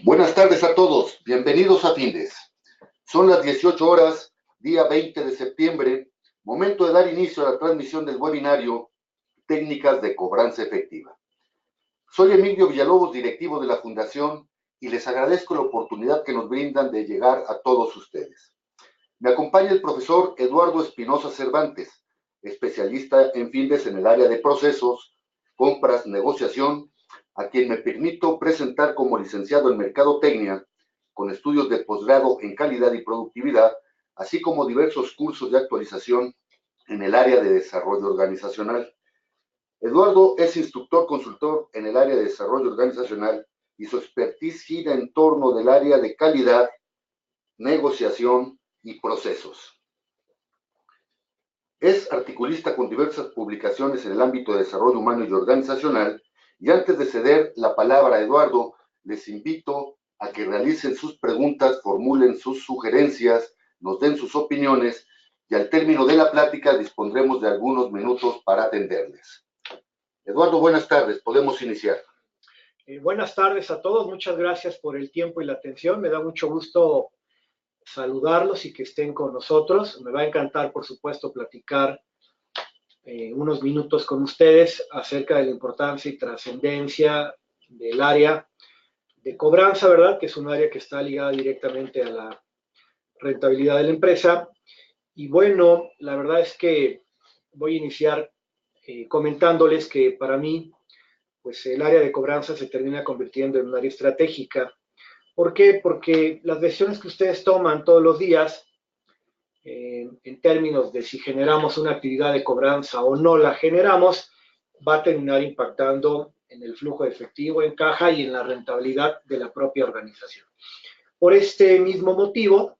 Buenas tardes a todos, bienvenidos a Findes. Son las 18 horas, día 20 de septiembre, momento de dar inicio a la transmisión del webinario Técnicas de Cobranza Efectiva. Soy Emilio Villalobos, directivo de la Fundación, y les agradezco la oportunidad que nos brindan de llegar a todos ustedes. Me acompaña el profesor Eduardo Espinosa Cervantes, especialista en Findes en el área de procesos, compras, negociación, a quien me permito presentar como licenciado en Mercadotecnia, con estudios de posgrado en calidad y productividad, así como diversos cursos de actualización en el área de desarrollo organizacional. Eduardo es instructor consultor en el área de desarrollo organizacional y su expertise gira en torno del área de calidad, negociación y procesos. Es articulista con diversas publicaciones en el ámbito de desarrollo humano y organizacional. Y antes de ceder la palabra a Eduardo, les invito a que realicen sus preguntas, formulen sus sugerencias, nos den sus opiniones y al término de la plática dispondremos de algunos minutos para atenderles. Eduardo, buenas tardes, podemos iniciar. Buenas tardes a todos, muchas gracias por el tiempo y la atención. Me da mucho gusto saludarlos y que estén con nosotros. Me va a encantar, por supuesto, platicar unos minutos con ustedes acerca de la importancia y trascendencia del área de cobranza, ¿verdad? Que es un área que está ligada directamente a la rentabilidad de la empresa. Y bueno, la verdad es que voy a iniciar comentándoles que para mí, pues el área de cobranza se termina convirtiendo en un área estratégica. ¿Por qué? Porque las decisiones que ustedes toman todos los días, en términos de si generamos una actividad de cobranza o no la generamos, va a terminar impactando en el flujo de efectivo en caja y en la rentabilidad de la propia organización. Por este mismo motivo,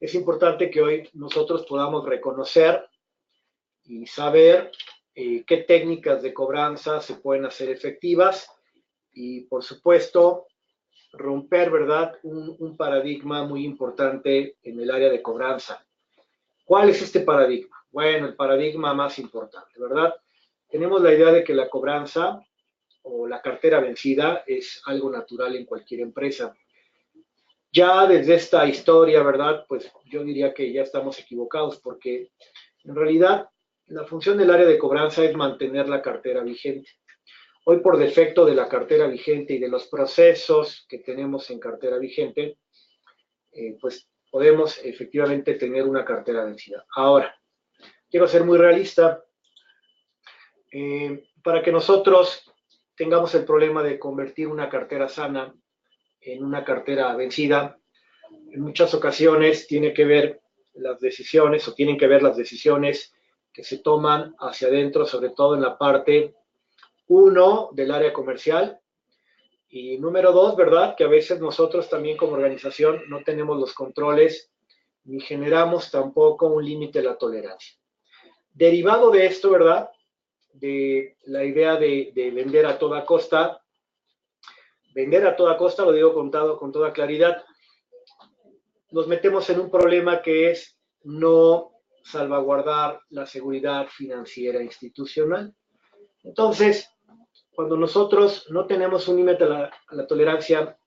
es importante que hoy nosotros podamos reconocer y saber qué técnicas de cobranza se pueden hacer efectivas y, por supuesto, romper, ¿verdad?, un paradigma muy importante en el área de cobranza. ¿Cuál es este paradigma? Bueno, el paradigma más importante, ¿verdad? Tenemos la idea de que la cobranza o la cartera vencida es algo natural en cualquier empresa. Ya desde esta historia, ¿verdad?, pues yo diría que ya estamos equivocados porque en realidad la función del área de cobranza es mantener la cartera vigente. Hoy, por defecto de la cartera vigente y de los procesos que tenemos en cartera vigente, pues podemos efectivamente tener una cartera vencida. Ahora, quiero ser muy realista. Para que nosotros tengamos el problema de convertir una cartera sana en una cartera vencida, en muchas ocasiones tienen que ver las decisiones que se toman hacia adentro, sobre todo en la parte 1 del área comercial, y número 2, ¿verdad?, que a veces nosotros también como organización no tenemos los controles ni generamos tampoco un límite de la tolerancia. Derivado de esto, ¿verdad?, de la idea de vender a toda costa, lo digo con toda claridad, nos metemos en un problema que es no salvaguardar la seguridad financiera institucional. Entonces, cuando nosotros no tenemos un límite a la tolerancia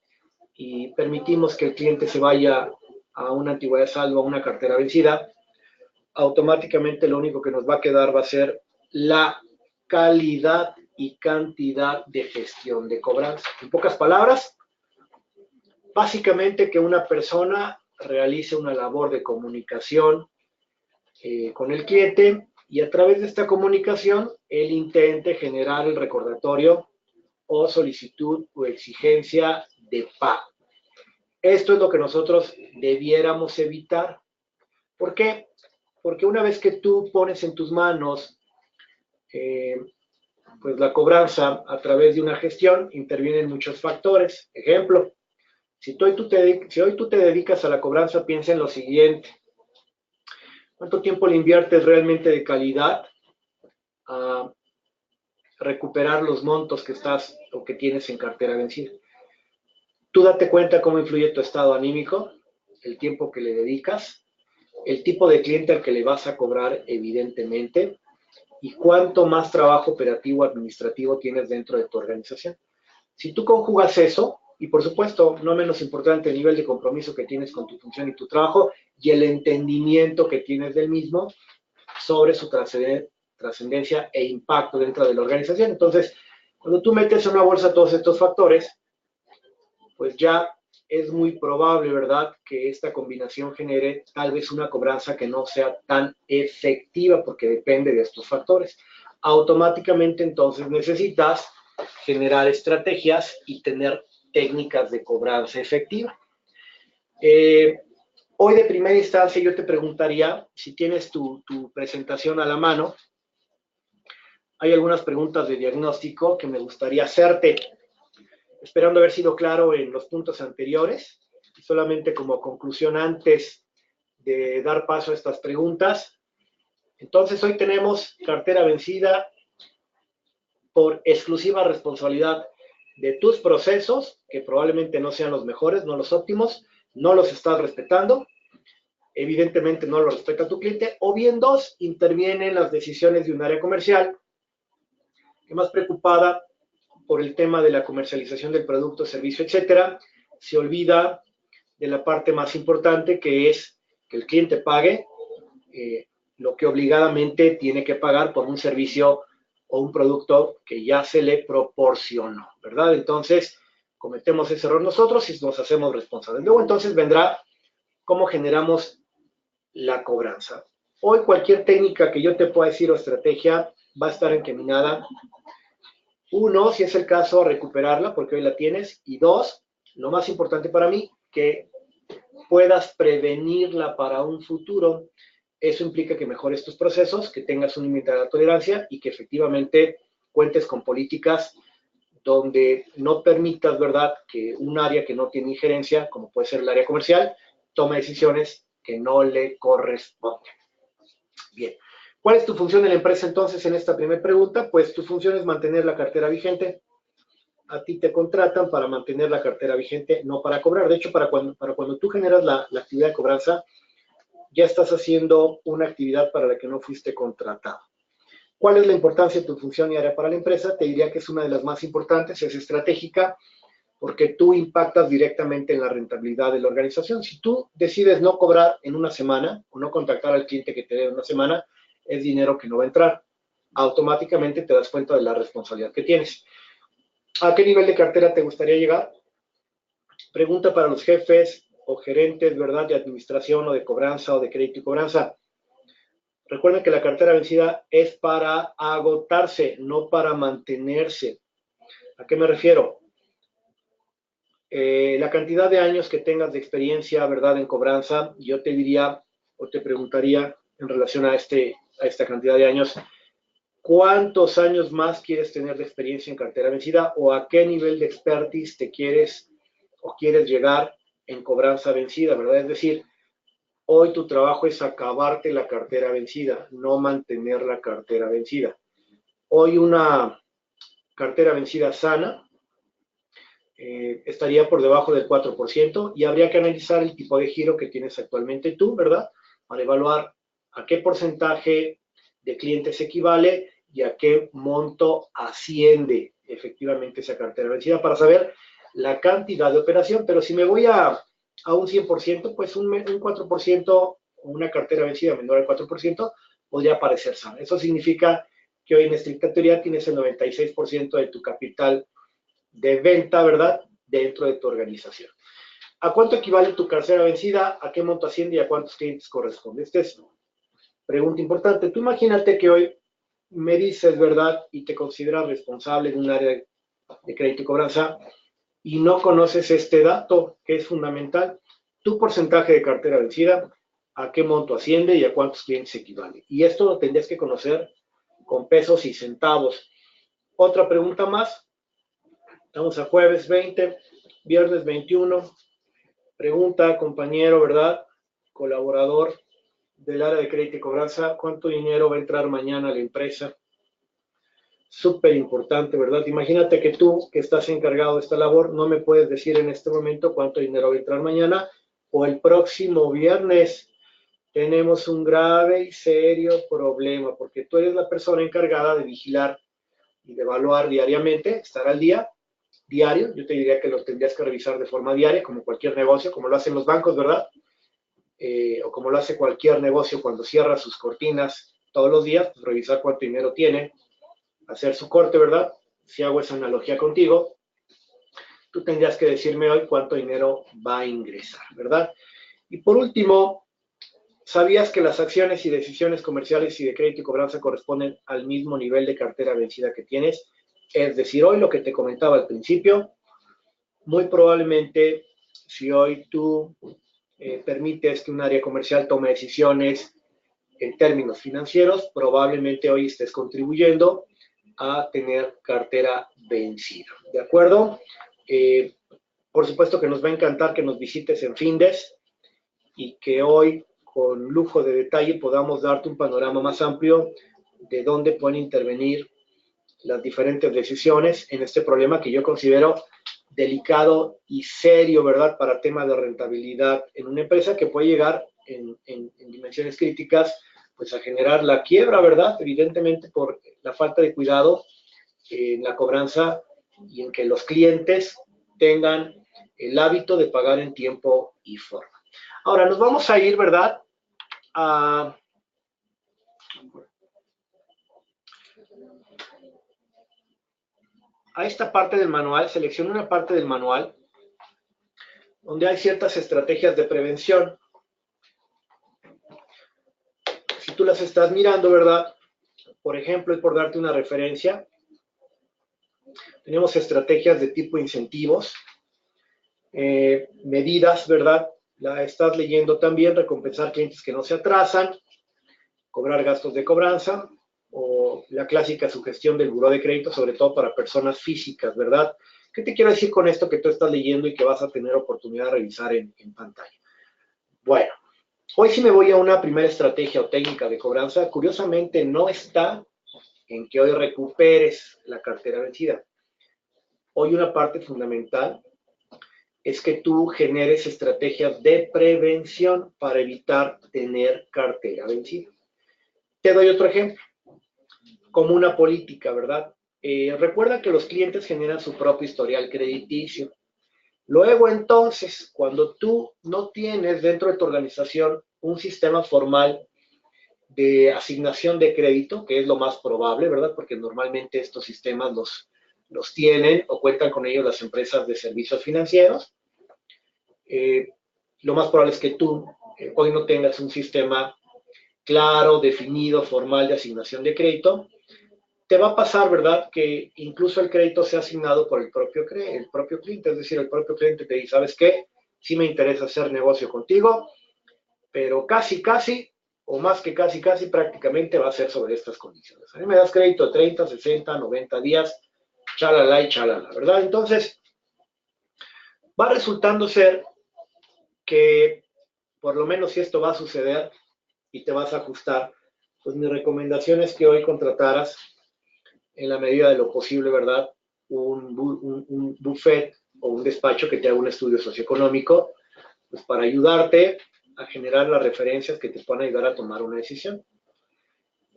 y permitimos que el cliente se vaya a una antigüedad de saldo, a una cartera vencida, automáticamente lo único que nos va a quedar va a ser la calidad y cantidad de gestión de cobranza. En pocas palabras, básicamente que una persona realice una labor de comunicación con el cliente y a través de esta comunicación él intente generar el recordatorio o solicitud o exigencia de pago. Esto es lo que nosotros debiéramos evitar. ¿Por qué? Porque una vez que tú pones en tus manos pues la cobranza a través de una gestión, intervienen muchos factores. Ejemplo, si hoy tú te dedicas a la cobranza, piensa en lo siguiente. ¿Cuánto tiempo le inviertes realmente de calidad a recuperar los montos que estás o que tienes en cartera vencida? Tú date cuenta cómo influye tu estado anímico, el tiempo que le dedicas, el tipo de cliente al que le vas a cobrar, evidentemente, y cuánto más trabajo operativo administrativo tienes dentro de tu organización. Si tú conjugas eso, y por supuesto, no menos importante, el nivel de compromiso que tienes con tu función y tu trabajo y el entendimiento que tienes del mismo sobre su trascendencia e impacto dentro de la organización. Entonces, cuando tú metes en una bolsa todos estos factores, pues ya es muy probable, ¿verdad?, que esta combinación genere tal vez una cobranza que no sea tan efectiva porque depende de estos factores. Automáticamente, entonces, necesitas generar estrategias y tener técnicas de cobranza efectiva. Hoy, de primera instancia, yo te preguntaría, si tienes tu presentación a la mano, hay algunas preguntas de diagnóstico que me gustaría hacerte, esperando haber sido claro en los puntos anteriores. Y solamente como conclusión antes de dar paso a estas preguntas. Entonces, hoy tenemos cartera vencida por exclusiva responsabilidad de tus procesos, que probablemente no sean los mejores, no los óptimos, no los estás respetando, evidentemente no lo respeta tu cliente, o bien dos, intervienen las decisiones de un área comercial, que más preocupada por el tema de la comercialización del producto, servicio, etcétera, se olvida de la parte más importante, que es que el cliente pague lo que obligadamente tiene que pagar por un servicio o un producto que ya se le proporcionó, ¿verdad? Entonces, cometemos ese error nosotros y nos hacemos responsables. Luego, entonces, vendrá cómo generamos la cobranza. Hoy, cualquier técnica que yo te pueda decir o estrategia va a estar encaminada, uno, si es el caso, a recuperarla, porque hoy la tienes, y dos, lo más importante para mí, que puedas prevenirla para un futuro. Eso implica que mejores tus procesos, que tengas un límite de tolerancia y que efectivamente cuentes con políticas donde no permitas, ¿verdad?, que un área que no tiene injerencia, como puede ser el área comercial, tome decisiones que no le corresponden. Bien. ¿Cuál es tu función en la empresa entonces en esta primera pregunta? Pues tu función es mantener la cartera vigente. A ti te contratan para mantener la cartera vigente, no para cobrar. De hecho, para cuando tú generas la actividad de cobranza, ya estás haciendo una actividad para la que no fuiste contratado. ¿Cuál es la importancia de tu función y área para la empresa? Te diría que es una de las más importantes, es estratégica, porque tú impactas directamente en la rentabilidad de la organización. Si tú decides no cobrar en una semana o no contactar al cliente que te dé una semana, es dinero que no va a entrar. Automáticamente te das cuenta de la responsabilidad que tienes. ¿A qué nivel de cartera te gustaría llegar? Pregunta para los jefes o gerentes, ¿verdad?, de administración o de cobranza o de crédito y cobranza. Recuerden que la cartera vencida es para agotarse, no para mantenerse. ¿A qué me refiero? La cantidad de años que tengas de experiencia, ¿verdad?, en cobranza, yo te diría o te preguntaría en relación a esta cantidad de años, ¿cuántos años más quieres tener de experiencia en cartera vencida o a qué nivel de expertise te quieres llegar en cobranza vencida, ¿verdad? Es decir, hoy tu trabajo es acabarte la cartera vencida, no mantener la cartera vencida. Hoy una cartera vencida sana estaría por debajo del 4% y habría que analizar el tipo de giro que tienes actualmente tú, ¿verdad?, para evaluar a qué porcentaje de clientes equivale y a qué monto asciende efectivamente esa cartera vencida para saber la cantidad de operación. Pero si me voy a un 100%, pues un 4% o una cartera vencida menor al 4% podría parecer sana. Eso significa que hoy en estricta teoría tienes el 96% de tu capital de venta, ¿verdad?, dentro de tu organización. ¿A cuánto equivale tu cartera vencida? ¿A qué monto asciende y a cuántos clientes corresponde? Esta es pregunta importante. Tú imagínate que hoy me dices, ¿verdad?, y te consideras responsable de un área de crédito y cobranza y no conoces este dato que es fundamental. Tu porcentaje de cartera vencida, a qué monto asciende y a cuántos clientes equivale. Y esto lo tendrías que conocer con pesos y centavos. Otra pregunta más. Estamos a jueves 20, viernes 21. Pregunta, compañero, ¿verdad?, colaborador del área de crédito y cobranza, ¿cuánto dinero va a entrar mañana a la empresa? Súper importante, ¿verdad? Imagínate que tú, que estás encargado de esta labor, no me puedes decir en este momento cuánto dinero va a entrar mañana o el próximo viernes. Tenemos un grave y serio problema, porque tú eres la persona encargada de vigilar y de evaluar diariamente, estar al día diario. Yo te diría que lo tendrías que revisar de forma diaria, como cualquier negocio, como lo hacen los bancos, ¿verdad? O como lo hace cualquier negocio cuando cierra sus cortinas todos los días, pues revisar cuánto dinero tiene, hacer su corte, ¿verdad? Si hago esa analogía contigo, tú tendrías que decirme hoy cuánto dinero va a ingresar, ¿verdad? Y por último, ¿sabías que las acciones y decisiones comerciales y de crédito y cobranza corresponden al mismo nivel de cartera vencida que tienes? Es decir, hoy lo que te comentaba al principio, muy probablemente si hoy tú permites que un área comercial tome decisiones en términos financieros, probablemente hoy estés contribuyendo a tener cartera vencida. ¿De acuerdo? Por supuesto que nos va a encantar que nos visites en Findes y que hoy, con lujo de detalle, podamos darte un panorama más amplio de dónde pueden intervenir las diferentes decisiones en este problema que yo considero delicado y serio, ¿verdad?, para temas de rentabilidad en una empresa que puede llegar en dimensiones críticas, pues a generar la quiebra, ¿verdad?, evidentemente por la falta de cuidado en la cobranza y en que los clientes tengan el hábito de pagar en tiempo y forma. Ahora nos vamos a ir, ¿verdad?, a esta parte del manual. Selecciona una parte del manual donde hay ciertas estrategias de prevención. Si tú las estás mirando, ¿verdad? Por ejemplo, y por darte una referencia, tenemos estrategias de tipo incentivos, medidas, ¿verdad? La estás leyendo también, recompensar clientes que no se atrasan, cobrar gastos de cobranza, o la clásica sugestión del buró de crédito, sobre todo para personas físicas, ¿verdad? ¿Qué te quiero decir con esto que tú estás leyendo y que vas a tener oportunidad de revisar en pantalla? Bueno, hoy sí me voy a una primera estrategia o técnica de cobranza. Curiosamente, no está en que hoy recuperes la cartera vencida. Hoy una parte fundamental es que tú generes estrategias de prevención para evitar tener cartera vencida. Te doy otro ejemplo, como una política, ¿verdad? Recuerda que los clientes generan su propio historial crediticio. Luego, entonces, cuando tú no tienes dentro de tu organización un sistema formal de asignación de crédito, que es lo más probable, ¿verdad? Porque normalmente estos sistemas los tienen o cuentan con ellos las empresas de servicios financieros. Lo más probable es que tú hoy no tengas un sistema claro, definido, formal de asignación de crédito. Te va a pasar, ¿verdad?, que incluso el crédito sea asignado por el propio cliente, es decir, el propio cliente te dice, ¿sabes qué? Sí me interesa hacer negocio contigo, pero casi, o más que casi, prácticamente va a ser sobre estas condiciones. A mí me das crédito de 30, 60, 90 días, chalala y chalala, ¿verdad? Entonces, va resultando ser que, por lo menos si esto va a suceder y te vas a ajustar, pues mi recomendación es que hoy contrataras, en la medida de lo posible, ¿verdad?, un buffet o un despacho que te haga un estudio socioeconómico, pues para ayudarte a generar las referencias que te puedan ayudar a tomar una decisión.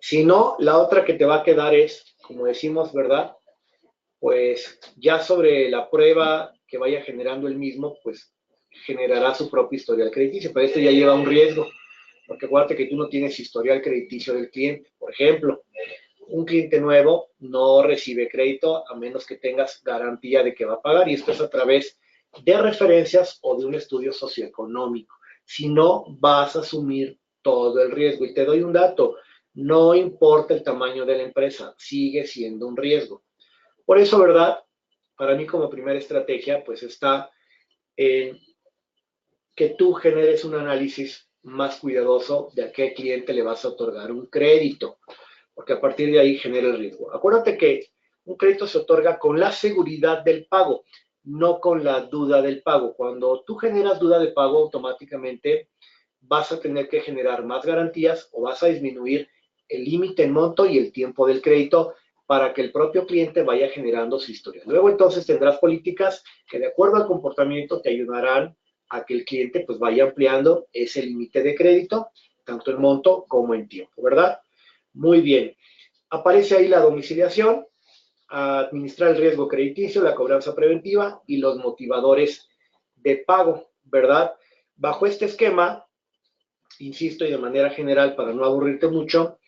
Si no, la otra que te va a quedar es, como decimos, ¿verdad?, pues ya sobre la prueba que vaya generando el mismo, pues generará su propio historial crediticio, pero esto ya lleva un riesgo, porque acuérdate que tú no tienes historial crediticio del cliente. Por ejemplo, un cliente nuevo no recibe crédito a menos que tengas garantía de que va a pagar, y esto es a través de referencias o de un estudio socioeconómico. Si no, vas a asumir todo el riesgo. Y te doy un dato, no importa el tamaño de la empresa, sigue siendo un riesgo. Por eso, ¿verdad?, para mí como primera estrategia, pues está en que tú generes un análisis más cuidadoso de a qué cliente le vas a otorgar un crédito, porque a partir de ahí genera el riesgo. Acuérdate que un crédito se otorga con la seguridad del pago, no con la duda del pago. Cuando tú generas duda de pago, automáticamente vas a tener que generar más garantías o vas a disminuir el límite en monto y el tiempo del crédito para que el propio cliente vaya generando su historia. Luego entonces tendrás políticas que, de acuerdo al comportamiento, te ayudarán a que el cliente pues vaya ampliando ese límite de crédito, tanto en monto como en tiempo, ¿verdad? Muy bien. Aparece ahí la domiciliación. administrar el riesgo crediticio, la cobranza preventiva y los motivadores de pago, ¿verdad? Bajo este esquema, insisto y de manera general para no aburrirte mucho,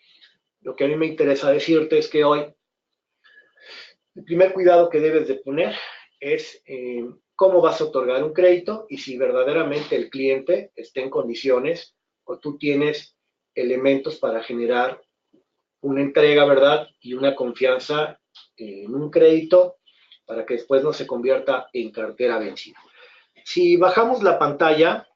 lo que a mí me interesa decirte es que hoy el primer cuidado que debes de poner es cómo vas a otorgar un crédito y si verdaderamente el cliente está en condiciones o tú tienes elementos para generar una entrega, ¿verdad? Y una confianza en un crédito para que después no se convierta en cartera vencida. Si bajamos la pantalla,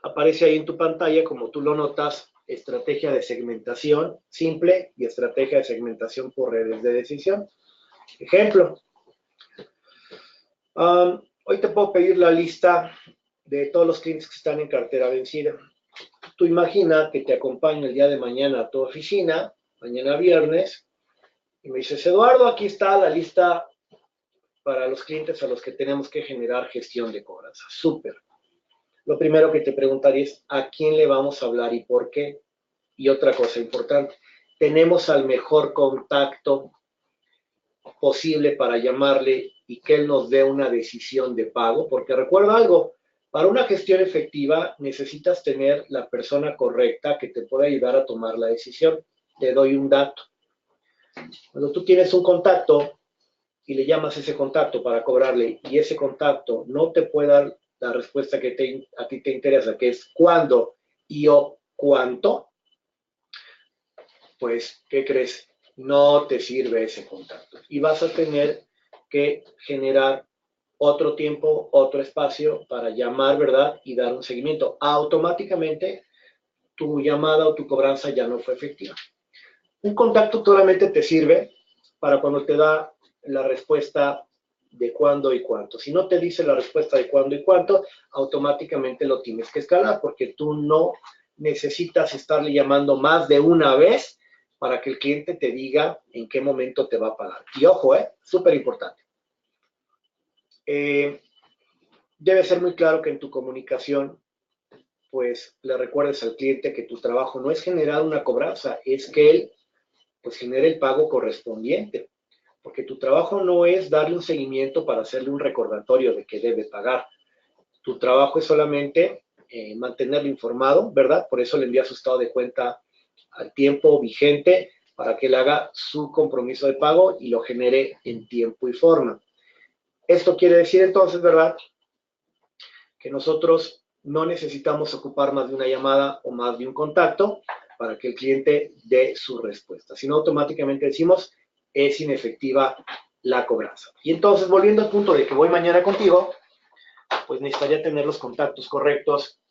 aparece ahí en tu pantalla, como tú lo notas, estrategia de segmentación simple y estrategia de segmentación por redes de decisión. Ejemplo, hoy te puedo pedir la lista de todos los clientes que están en cartera vencida. Tú imagina que te acompaño el día de mañana a tu oficina, mañana viernes, y me dices, Eduardo, aquí está la lista para los clientes a los que tenemos que generar gestión de cobranza. Súper. Lo primero que te preguntaría es, ¿a quién le vamos a hablar y por qué? Y otra cosa importante, ¿tenemos al mejor contacto posible para llamarle y que él nos dé una decisión de pago? Porque recuerda algo, para una gestión efectiva necesitas tener la persona correcta que te pueda ayudar a tomar la decisión. Te doy un dato. Cuando tú tienes un contacto y le llamas a ese contacto para cobrarle y ese contacto no te puede dar la respuesta que a ti te interesa, que es cuándo y o cuánto, pues, ¿qué crees? No te sirve ese contacto. Y vas a tener que generar otro tiempo, otro espacio para llamar, ¿verdad? Y dar un seguimiento. Automáticamente tu llamada o tu cobranza ya no fue efectiva. Un contacto solamente te sirve para cuando te da la respuesta de cuándo y cuánto. Si no te dice la respuesta de cuándo y cuánto, automáticamente lo tienes que escalar porque tú no necesitas estarle llamando más de una vez para que el cliente te diga en qué momento te va a pagar. Y ojo, súper importante. Debe ser muy claro que en tu comunicación, pues le recuerdes al cliente que tu trabajo no es generar una cobranza, es que él pues genere el pago correspondiente. Porque tu trabajo no es darle un seguimiento para hacerle un recordatorio de que debe pagar. Tu trabajo es solamente mantenerlo informado, ¿verdad? Por eso le envías su estado de cuenta al tiempo vigente para que él haga su compromiso de pago y lo genere en tiempo y forma. Esto quiere decir entonces, ¿verdad?, que nosotros no necesitamos ocupar más de una llamada o más de un contacto para que el cliente dé su respuesta, sino automáticamente decimos es inefectiva la cobranza. Y entonces, volviendo al punto de que voy mañana contigo, pues necesitaría tener los contactos correctos,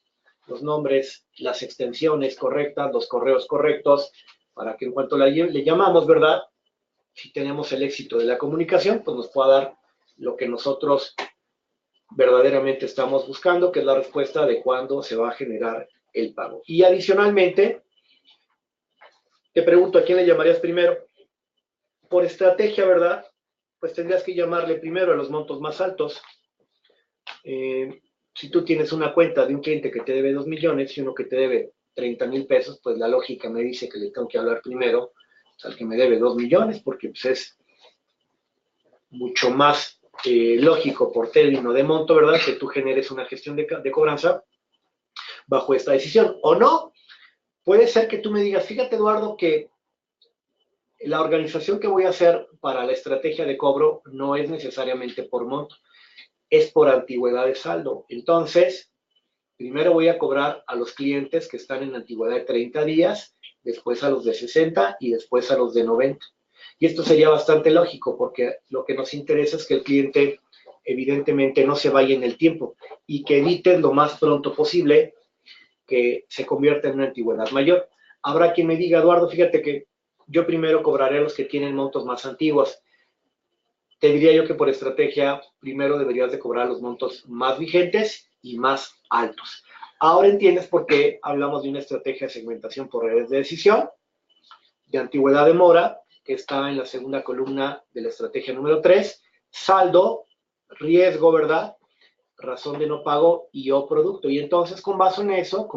los nombres, las extensiones correctas, los correos correctos, para que en cuanto le llamamos, ¿verdad?, si tenemos el éxito de la comunicación, pues nos pueda dar lo que nosotros verdaderamente estamos buscando, que es la respuesta de cuándo se va a generar el pago. Y adicionalmente, te pregunto, ¿a quién le llamarías primero? Por estrategia, ¿verdad?, pues tendrías que llamarle primero a los montos más altos. Si tú tienes una cuenta de un cliente que te debe 2 millones y uno que te debe 30,000 pesos, pues la lógica me dice que le tengo que hablar primero al que me debe 2 millones, porque pues es mucho más lógico por término de monto, ¿verdad?, que tú generes una gestión de cobranza bajo esta decisión. O no, puede ser que tú me digas, fíjate, Eduardo, que la organización que voy a hacer para la estrategia de cobro no es necesariamente por monto, es por antigüedad de saldo. Entonces, primero voy a cobrar a los clientes que están en antigüedad de 30 días, después a los de 60 y después a los de 90. Y esto sería bastante lógico porque lo que nos interesa es que el cliente evidentemente no se vaya en el tiempo y que eviten lo más pronto posible que se convierta en una antigüedad mayor. Habrá quien me diga, Eduardo, fíjate que yo primero cobraré a los que tienen montos más antiguos. Te diría yo que por estrategia primero deberías de cobrar los montos más vigentes y más altos. Ahora entiendes por qué hablamos de una estrategia de segmentación por redes de decisión, de antigüedad de mora, que está en la segunda columna de la estrategia número 3, saldo, riesgo, ¿verdad?, razón de no pago y o producto. Y entonces con base en eso,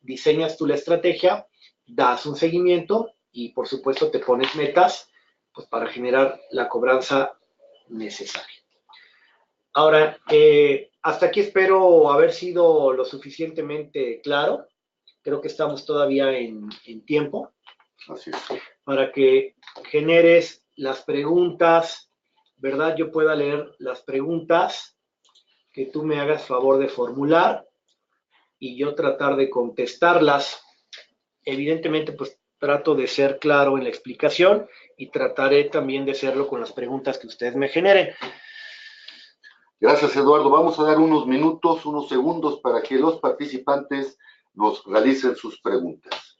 diseñas tú la estrategia, das un seguimiento y por supuesto te pones metas pues, para generar la cobranza necesaria. Ahora, hasta aquí espero haber sido lo suficientemente claro. Creo que estamos todavía en tiempo. Así es. Para que generes las preguntas, ¿verdad? Yo pueda leer las preguntas que tú me hagas favor de formular y yo tratar de contestarlas. Evidentemente, pues trato de ser claro en la explicación y trataré también de hacerlo con las preguntas que ustedes me generen. Gracias, Eduardo. Vamos a dar unos minutos, unos segundos para que los participantes nos realicen sus preguntas.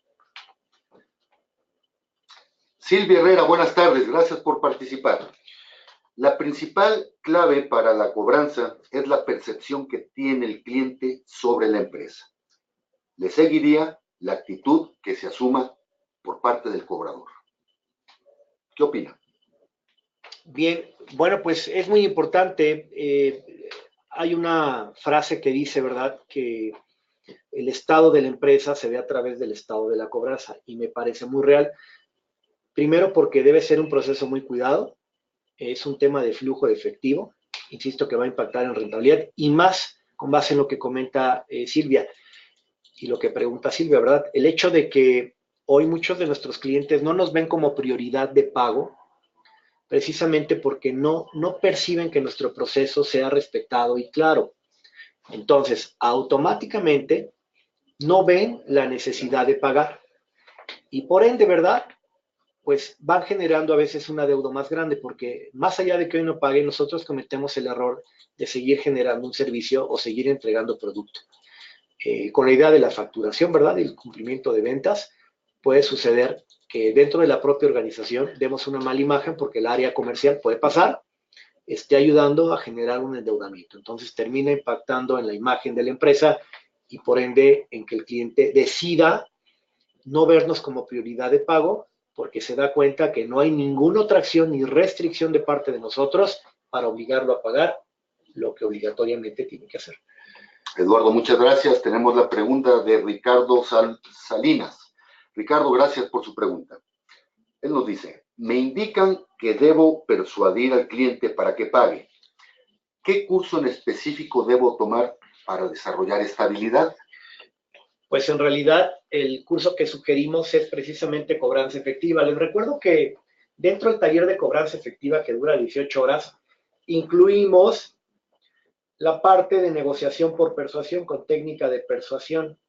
Silvia Herrera, buenas tardes. Gracias por participar. La principal clave para la cobranza es la percepción que tiene el cliente sobre la empresa. Le seguiría la actitud que se asuma por parte del cobrador. ¿Qué opina? Bien, bueno, pues es muy importante. Hay una frase que dice, ¿verdad?, que el estado de la empresa se ve a través del estado de la cobranza y me parece muy real. Primero porque debe ser un proceso muy cuidado, es un tema de flujo de efectivo, insisto que va a impactar en rentabilidad y más con base en lo que comenta Silvia y lo que pregunta Silvia, ¿verdad? El hecho de que hoy muchos de nuestros clientes no nos ven como prioridad de pago, precisamente porque no perciben que nuestro proceso sea respetado y claro. Entonces, automáticamente no ven la necesidad de pagar y por ende, ¿verdad?, pues van generando a veces una deuda más grande, porque más allá de que hoy no pague, nosotros cometemos el error de seguir generando un servicio o seguir entregando producto. Con la idea de la facturación, ¿verdad?, y el cumplimiento de ventas, puede suceder que dentro de la propia organización demos una mala imagen porque el área comercial puede pasar, esté ayudando a generar un endeudamiento. Entonces termina impactando en la imagen de la empresa y por ende en que el cliente decida no vernos como prioridad de pago porque se da cuenta que no hay ninguna otra acción ni restricción de parte de nosotros para obligarlo a pagar lo que obligatoriamente tiene que hacer. Eduardo, muchas gracias. Tenemos la pregunta de Ricardo Salinas. Ricardo, gracias por su pregunta. Él nos dice, me indican que debo persuadir al cliente para que pague. ¿Qué curso en específico debo tomar para desarrollar esta habilidad? Pues en realidad el curso que sugerimos es precisamente cobranza efectiva. Les recuerdo que dentro del taller de cobranza efectiva que dura 18 horas, incluimos la parte de negociación por persuasión con técnica de persuasión.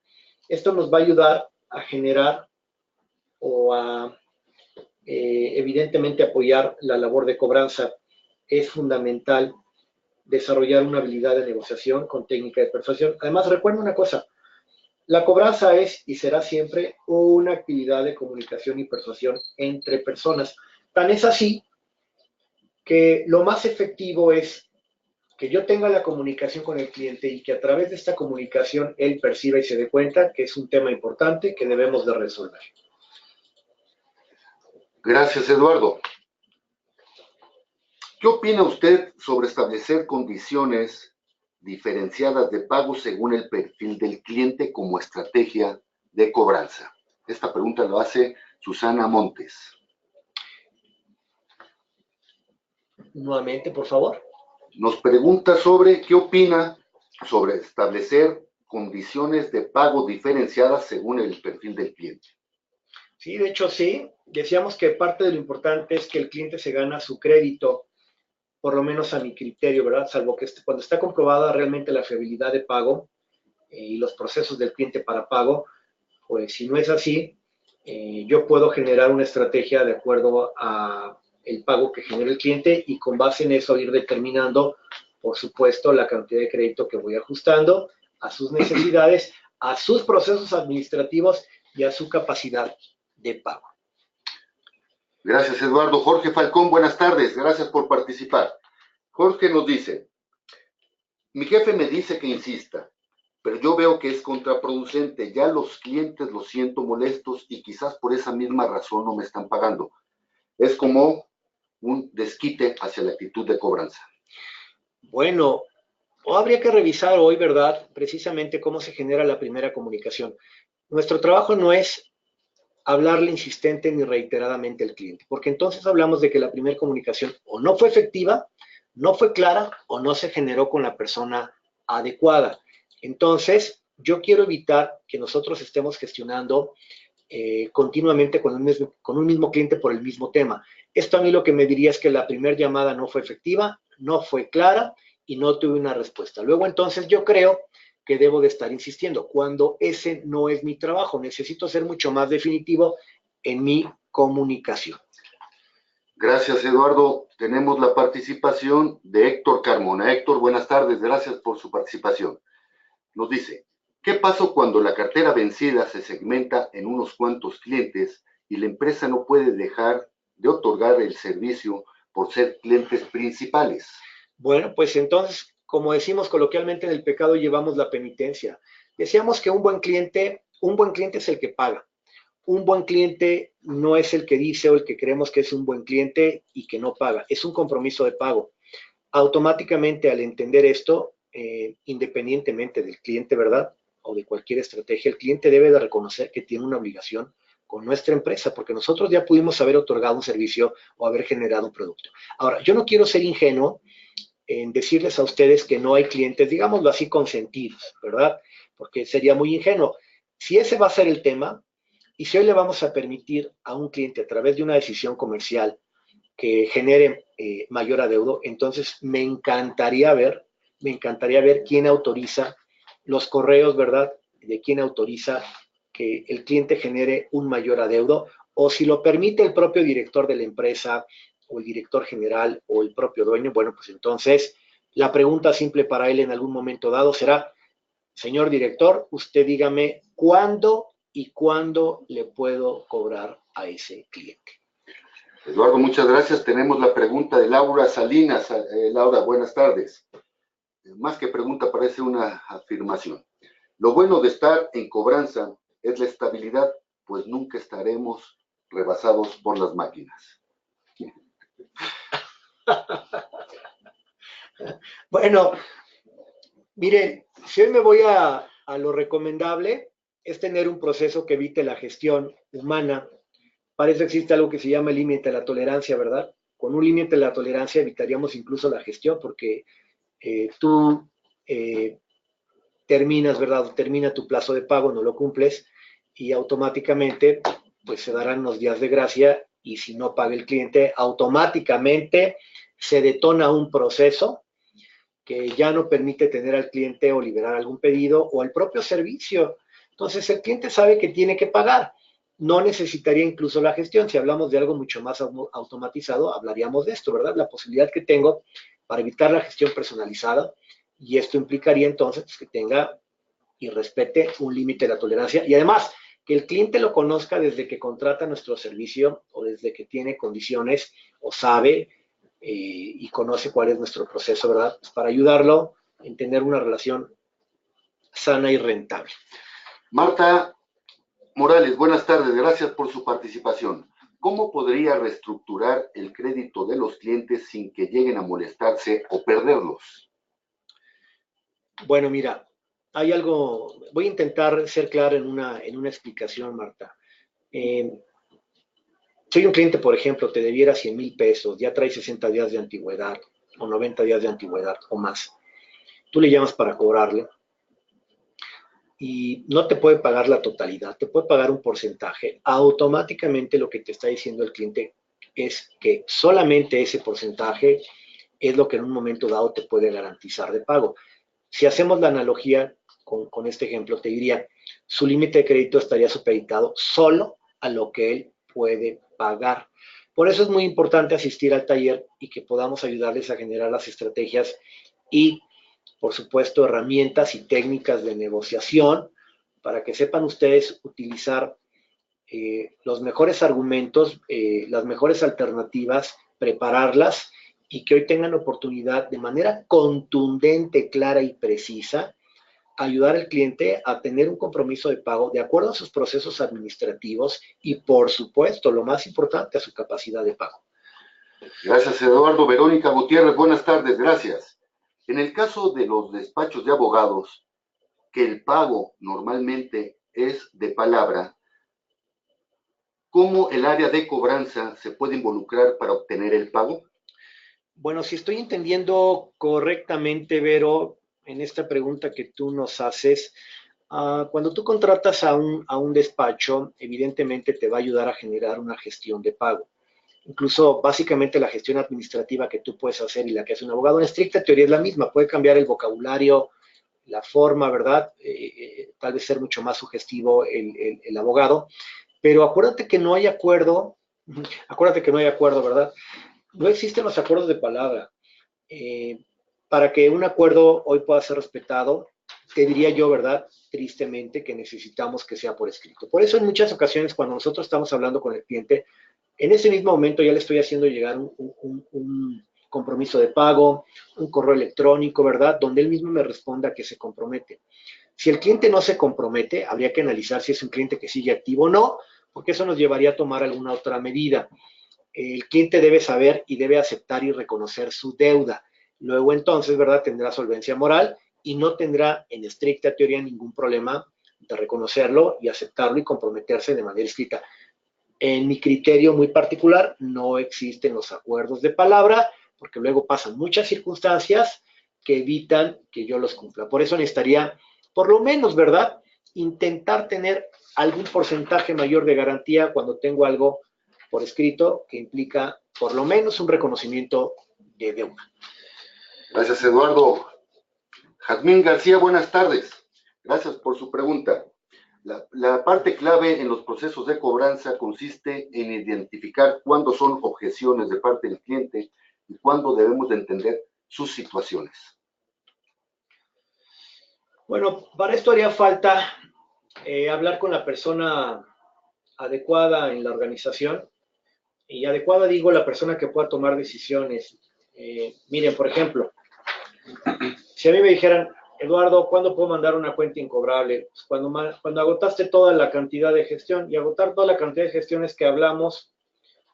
Esto nos va a ayudar a generar o a evidentemente apoyar la labor de cobranza. Es fundamental desarrollar una habilidad de negociación con técnica de persuasión. Además, recuerden una cosa, la cobranza es y será siempre una actividad de comunicación y persuasión entre personas. Tan es así que lo más efectivo es que yo tenga la comunicación con el cliente y que a través de esta comunicación él perciba y se dé cuenta que es un tema importante que debemos de resolver. Gracias, Eduardo. ¿Qué opina usted sobre establecer condiciones diferenciadas de pago según el perfil del cliente como estrategia de cobranza? Esta pregunta lo hace Susana Montes. Nuevamente, por favor. Nos pregunta sobre qué opina sobre establecer condiciones de pago diferenciadas según el perfil del cliente. Sí, de hecho sí. Decíamos que parte de lo importante es que el cliente se gana su crédito, por lo menos a mi criterio, ¿verdad? Salvo que cuando está comprobada realmente la fiabilidad de pago y los procesos del cliente para pago, pues si no es así, yo puedo generar una estrategia de acuerdo a el pago que genera el cliente y con base en eso ir determinando, por supuesto, la cantidad de crédito que voy ajustando a sus necesidades, a sus procesos administrativos y a su capacidad de pago. Gracias, Eduardo. Jorge Falcón, buenas tardes. Gracias por participar. Jorge nos dice, mi jefe me dice que insista, pero yo veo que es contraproducente. Ya los clientes los siento molestos y quizás por esa misma razón no me están pagando. Es como un desquite hacia la actitud de cobranza. Bueno, o habría que revisar hoy, ¿verdad? Precisamente cómo se genera la primera comunicación. Nuestro trabajo no es hablarle insistente ni reiteradamente al cliente, porque entonces hablamos de que la primera comunicación o no fue efectiva, no fue clara o no se generó con la persona adecuada. Entonces, yo quiero evitar que nosotros estemos gestionando continuamente con un mismo cliente por el mismo tema. Esto a mí lo que me diría es que la primera llamada no fue efectiva, no fue clara y no tuve una respuesta. Luego entonces yo creo que debo de estar insistiendo, cuando ese no es mi trabajo. Necesito ser mucho más definitivo en mi comunicación. Gracias, Eduardo. Tenemos la participación de Héctor Carmona. Héctor, buenas tardes. Gracias por su participación. Nos dice, ¿qué pasó cuando la cartera vencida se segmenta en unos cuantos clientes y la empresa no puede dejar de otorgar el servicio por ser clientes principales? Bueno, pues entonces, como decimos coloquialmente, en el pecado llevamos la penitencia. Decíamos que un buen cliente es el que paga. Un buen cliente no es el que dice o el que creemos que es un buen cliente y que no paga. Es un compromiso de pago. Automáticamente, al entender esto, independientemente del cliente, ¿verdad? O de cualquier estrategia, el cliente debe de reconocer que tiene una obligación con nuestra empresa, porque nosotros ya pudimos haber otorgado un servicio o haber generado un producto. Ahora, yo no quiero ser ingenuo en decirles a ustedes que no hay clientes, digámoslo así, consentidos, ¿verdad? Porque sería muy ingenuo. Si ese va a ser el tema, y si hoy le vamos a permitir a un cliente a través de una decisión comercial que genere mayor adeudo, entonces me encantaría ver quién autoriza los correos, ¿verdad? De quién autoriza que el cliente genere un mayor adeudo, o si lo permite el propio director de la empresa, o el director general, o el propio dueño, bueno, pues entonces la pregunta simple para él en algún momento dado será, señor director, usted dígame cuándo le puedo cobrar a ese cliente. Eduardo, muchas gracias. Tenemos la pregunta de Laura Salinas. Laura, buenas tardes. Más que pregunta, parece una afirmación. Lo bueno de estar en cobranza es la estabilidad, pues nunca estaremos rebasados por las máquinas. Bueno, miren, si hoy me voy a lo recomendable, es tener un proceso que evite la gestión humana. Para eso existe algo que se llama el límite de la tolerancia, ¿verdad? Con un límite de la tolerancia evitaríamos incluso la gestión, porque tú terminas, ¿verdad? Termina tu plazo de pago, no lo cumples y automáticamente pues se darán unos días de gracia y si no paga el cliente, automáticamente se detona un proceso que ya no permite tener al cliente o liberar algún pedido o el propio servicio. Entonces el cliente sabe que tiene que pagar. No necesitaría incluso la gestión. Si hablamos de algo mucho más automatizado, hablaríamos de esto, ¿verdad? La posibilidad que tengo para evitar la gestión personalizada y esto implicaría entonces que tenga y respete un límite de la tolerancia y además que el cliente lo conozca desde que contrata nuestro servicio o desde que tiene condiciones o sabe y conoce cuál es nuestro proceso, ¿verdad? Pues para ayudarlo en tener una relación sana y rentable. Marta Morales, buenas tardes. Gracias por su participación. ¿Cómo podría reestructurar el crédito de los clientes sin que lleguen a molestarse o perderlos? Bueno, mira, hay algo, voy a intentar ser claro en una explicación, Marta. Soy un cliente, por ejemplo, te debiera 100,000 pesos, ya trae 60 días de antigüedad o 90 días de antigüedad o más. Tú le llamas para cobrarle y no te puede pagar la totalidad, te puede pagar un porcentaje. Automáticamente lo que te está diciendo el cliente es que solamente ese porcentaje es lo que en un momento dado te puede garantizar de pago. Si hacemos la analogía con este ejemplo, te diría, su límite de crédito estaría supeditado solo a lo que él puede pagar. Por eso es muy importante asistir al taller y que podamos ayudarles a generar las estrategias y, por supuesto, herramientas y técnicas de negociación para que sepan ustedes utilizar los mejores argumentos, las mejores alternativas, prepararlas y que hoy tengan oportunidad de manera contundente, clara y precisa ayudar al cliente a tener un compromiso de pago de acuerdo a sus procesos administrativos y, por supuesto, lo más importante, a su capacidad de pago. Gracias, Eduardo. Verónica Gutiérrez, buenas tardes. Gracias. En el caso de los despachos de abogados, que el pago normalmente es de palabra, ¿Cómo el área de cobranza se puede involucrar para obtener el pago? Bueno, si estoy entendiendo correctamente, Vero, en esta pregunta que tú nos haces, cuando tú contratas a un despacho, evidentemente te va a ayudar a generar una gestión de pago. Incluso básicamente la gestión administrativa que tú puedes hacer y la que hace un abogado en estricta teoría es la misma, puede cambiar el vocabulario, la forma, ¿verdad? Tal vez ser mucho más sugestivo el abogado, pero acuérdate que no hay acuerdo, ¿verdad? No existen los acuerdos de palabra. Eh, para que un acuerdo hoy pueda ser respetado, te diría yo, ¿verdad? Tristemente, que necesitamos que sea por escrito. Por eso en muchas ocasiones cuando nosotros estamos hablando con el cliente, en ese mismo momento ya le estoy haciendo llegar un compromiso de pago, un correo electrónico, ¿verdad? Donde él mismo me responda que se compromete. Si el cliente no se compromete, habría que analizar si es un cliente que sigue activo o no, porque eso nos llevaría a tomar alguna otra medida. El cliente debe saber y debe aceptar y reconocer su deuda. Luego entonces, ¿verdad? Tendrá solvencia moral y no tendrá en estricta teoría ningún problema de reconocerlo y aceptarlo y comprometerse de manera escrita. En mi criterio muy particular, no existen los acuerdos de palabra, porque luego pasan muchas circunstancias que evitan que yo los cumpla. Por eso necesitaría, por lo menos, ¿verdad? Intentar tener algún porcentaje mayor de garantía cuando tengo algo por escrito que implica por lo menos un reconocimiento de deuda. Gracias, Eduardo. Jazmín García, buenas tardes. Gracias por su pregunta. La parte clave en los procesos de cobranza consiste en identificar cuándo son objeciones de parte del cliente y cuándo debemos de entender sus situaciones. Bueno, para esto haría falta hablar con la persona adecuada en la organización. Y adecuada digo la persona que pueda tomar decisiones. Miren, por ejemplo, si a mí me dijeran, Eduardo, ¿cuándo puedo mandar una cuenta incobrable? Pues cuando agotaste toda la cantidad de gestión, y agotar toda la cantidad de gestiones que hablamos,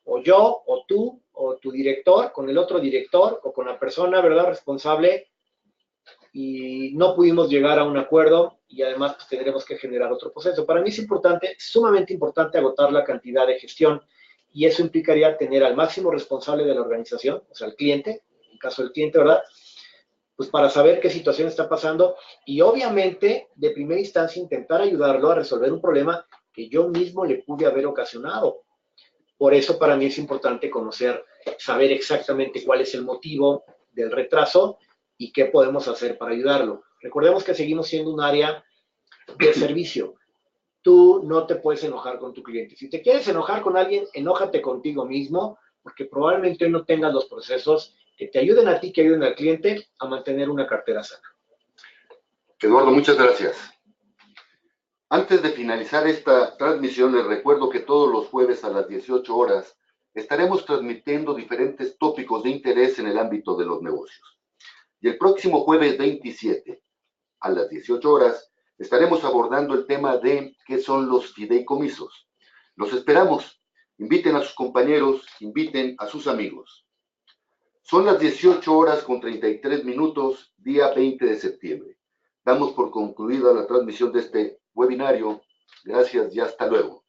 o yo, o tú, o tu director, con el otro director, o con la persona, ¿verdad?, responsable, y no pudimos llegar a un acuerdo, y además pues, tendremos que generar otro proceso. Para mí es importante, sumamente importante, agotar la cantidad de gestión, y eso implicaría tener al máximo responsable de la organización, o sea, el cliente, en el caso del cliente, ¿verdad?, pues para saber qué situación está pasando y obviamente de primera instancia intentar ayudarlo a resolver un problema que yo mismo le pude haber ocasionado. Por eso para mí es importante conocer, saber exactamente cuál es el motivo del retraso y qué podemos hacer para ayudarlo. Recordemos que seguimos siendo un área de servicio. Tú no te puedes enojar con tu cliente. Si te quieres enojar con alguien, enójate contigo mismo, porque probablemente no tengas los procesos que te ayuden a ti, que ayuden al cliente a mantener una cartera sana. Eduardo, muchas gracias. Antes de finalizar esta transmisión, les recuerdo que todos los jueves a las 18 horas estaremos transmitiendo diferentes tópicos de interés en el ámbito de los negocios. Y el próximo jueves 27 a las 18 horas estaremos abordando el tema de qué son los fideicomisos. Los esperamos. Inviten a sus compañeros, inviten a sus amigos. Son las 18 horas con 33 minutos, día 20 de septiembre. Damos por concluida la transmisión de este webinario. Gracias y hasta luego.